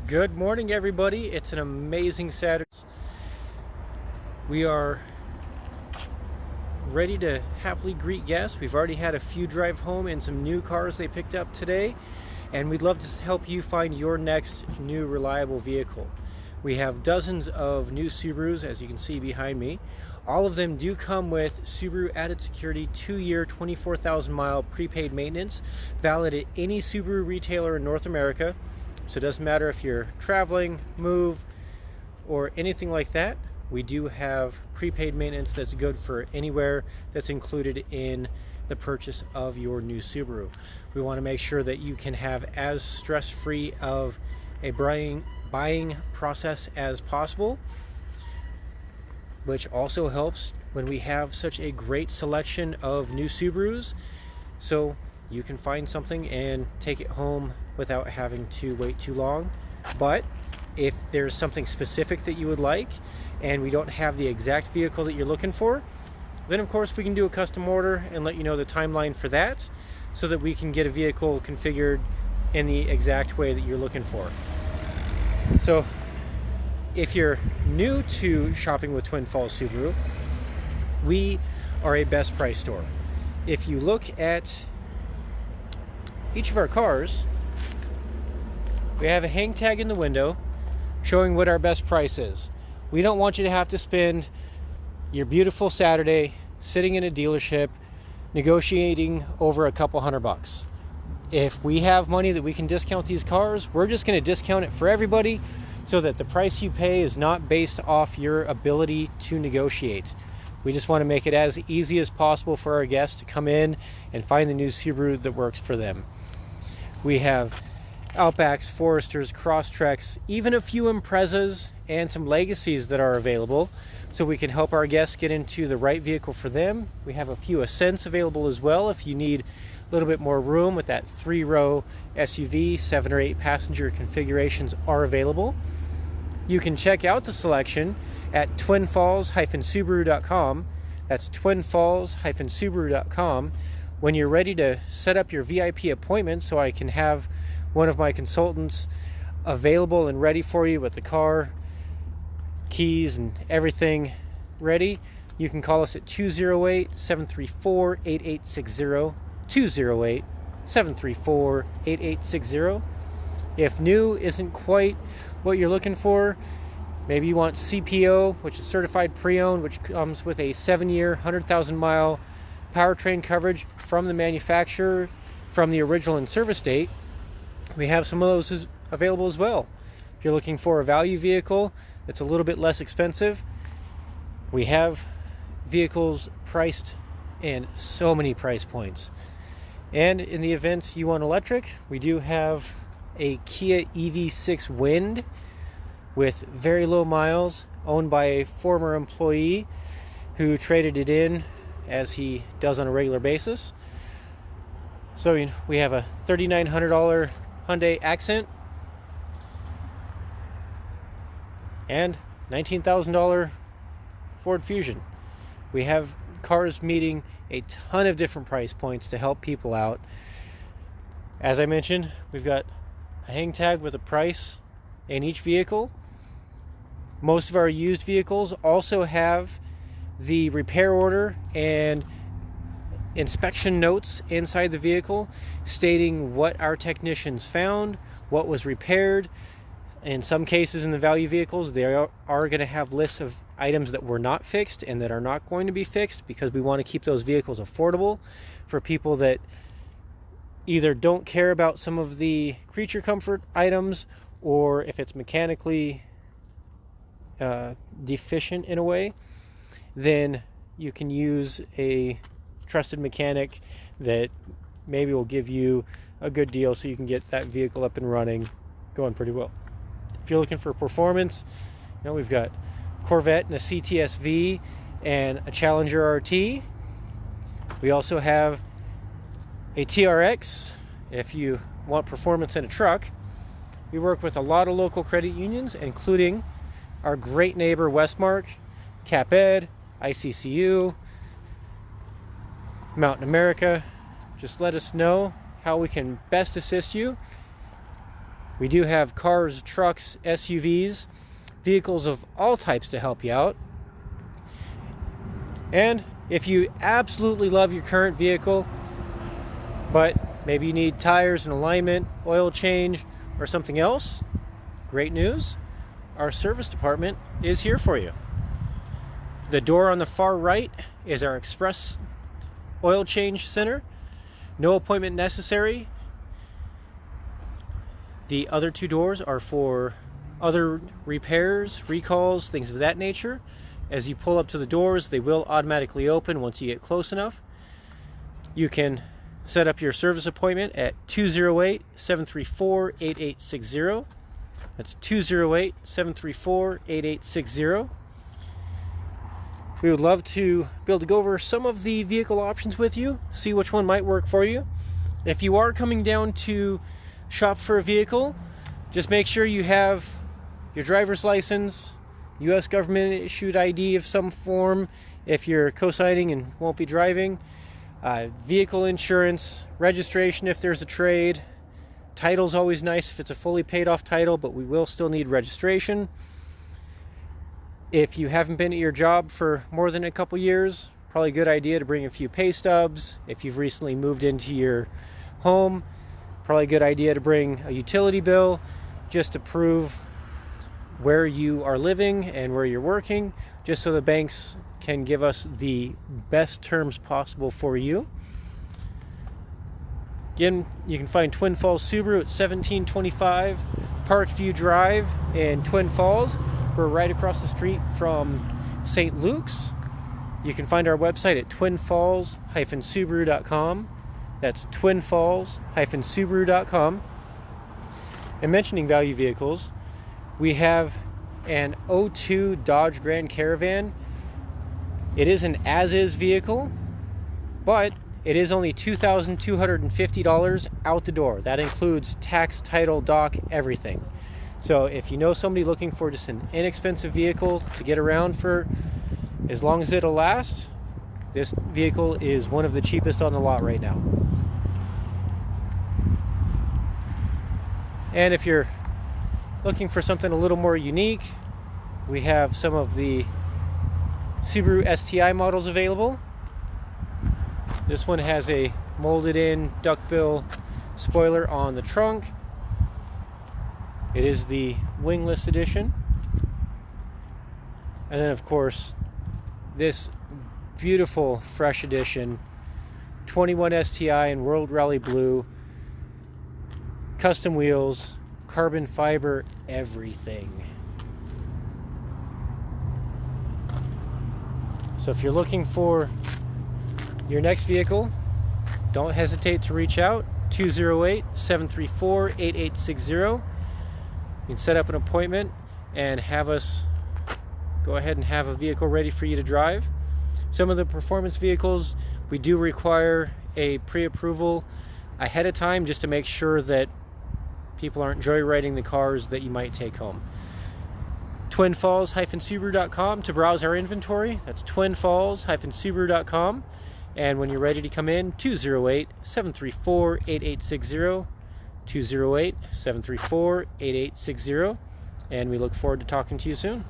Good morning, everybody. It's an amazing Saturday. We are ready to happily greet guests. We've already had a few drive home in some new cars they picked up today, and we'd love to help you find your next new reliable vehicle. We have dozens of new Subarus, as you can see behind me. All of them do come with Subaru Added Security 2-year, 24,000 mile prepaid maintenance, valid at any Subaru retailer in North America. So it doesn't matter if you're traveling, move, or anything like that. We do have prepaid maintenance that's good for anywhere that's included in the purchase of your new Subaru. We want to make sure that you can have as stress-free of a buying process as possible, which also helps when we have such a great selection of new Subarus, so you can find something and take it home without having to wait too long. But if there's something specific that you would like and we don't have the exact vehicle that you're looking for, then of course we can do a custom order and let you know the timeline for that, so that we can get a vehicle configured in the exact way that you're looking for. So if you're new to shopping with Twin Falls Subaru, we are a best price store. If you look at each of our cars, we have a hang tag in the window showing what our best price is. We don't want you to have to spend your beautiful Saturday sitting in a dealership negotiating over a couple $100. If we have money that we can discount these cars, we're just going to discount it for everybody, so that the price you pay is not based off your ability to negotiate. We just want to make it as easy as possible for our guests to come in and find the new Subaru that works for them. We have Outbacks, Foresters, Crosstreks, even a few Imprezas and some Legacies that are available, so we can help our guests get into the right vehicle for them. We have a few Ascents available as well if you need a little bit more room with that 3-row SUV. 7 or 8 passenger configurations are available. You can check out the selection at twinfalls-subaru.com. That's twinfalls-subaru.com. When you're ready to set up your VIP appointment, so I can have one of my consultants available and ready for you with the car, keys, and everything ready, you can call us at 208-734-8860. 208-734-8860. If new isn't quite what you're looking for, maybe you want CPO, which is certified pre-owned, which comes with a 7-year, 100,000 mile powertrain coverage from the manufacturer from the original in-service date. We have some of those available as well. If you're looking for a value vehicle that's a little bit less expensive, we have vehicles priced in so many price points. And in the event you want electric, we do have a Kia EV6 Wind with very low miles, owned by a former employee who traded it in, as he does on a regular basis. So we have a $3,900 Hyundai Accent and $19,000 Ford Fusion. We have cars meeting a ton of different price points to help people out. As I mentioned, we've got a hang tag with a price in each vehicle. Most of our used vehicles also have the repair order and inspection notes inside the vehicle stating what our technicians found, what was repaired. In some cases in the value vehicles, they are going to have lists of items that were not fixed and that are not going to be fixed, because we want to keep those vehicles affordable for people that either don't care about some of the creature comfort items, or if it's mechanically deficient in a way, then you can use a trusted mechanic that maybe will give you a good deal so you can get that vehicle up and running, going pretty well. If you're looking for performance, we've got Corvette and a CTS-V and a Challenger RT. We also have a TRX if you want performance in a truck. We work with a lot of local credit unions, including our great neighbor Westmark, CapEd, ICCU, Mountain America. Just let us know how we can best assist you. We do have cars, trucks, SUVs, vehicles of all types to help you out. And if you absolutely love your current vehicle, but maybe you need tires and alignment, oil change, or something else, great news, our service department is here for you. The door on the far right is our express oil change center. No appointment necessary. The other two doors are for other repairs, recalls, things of that nature. As you pull up to the doors, they will automatically open once you get close enough. You can set up your service appointment at 208-734-8860. That's 208-734-8860. We would love to be able to go over some of the vehicle options with you, see which one might work for you. If you are coming down to shop for a vehicle, just make sure you have your driver's license, U.S. government issued ID of some form if you're co-signing and won't be driving, vehicle insurance, registration if there's a trade. Title's always nice if it's a fully paid off title, but we will still need registration. If you haven't been at your job for more than a couple years, probably a good idea to bring a few pay stubs. If you've recently moved into your home, probably a good idea to bring a utility bill just to prove where you are living and where you're working, just so the banks can give us the best terms possible for you. Again, you can find Twin Falls Subaru at 1725 Parkview Drive in Twin Falls. We're right across the street from St. Luke's. You can find our website at twinfalls-subaru.com. That's twinfalls-subaru.com. And mentioning value vehicles, we have an 02 Dodge Grand Caravan. It is an as-is vehicle, but it is only $2,250 out the door. That includes tax, title, dock, everything. So if you know somebody looking for just an inexpensive vehicle to get around for as long as it'll last, this vehicle is one of the cheapest on the lot right now. And if you're looking for something a little more unique, we have some of the Subaru STI models available. This one has a molded in duckbill spoiler on the trunk. It is the wingless edition. And then of course this beautiful fresh edition 21 STI in World Rally Blue, custom wheels, carbon fiber, everything. So if you're looking for your next vehicle, don't hesitate to reach out. 208-734-8860. You can set up an appointment and have us go ahead and have a vehicle ready for you to drive. Some of the performance vehicles, we do require a pre-approval ahead of time just to make sure that people aren't joyriding the cars that you might take home. twinfalls-subaru.com to browse our inventory. That's twinfalls-subaru.com. And when you're ready to come in, 208-734-8860. 208-734-8860. And we look forward to talking to you soon.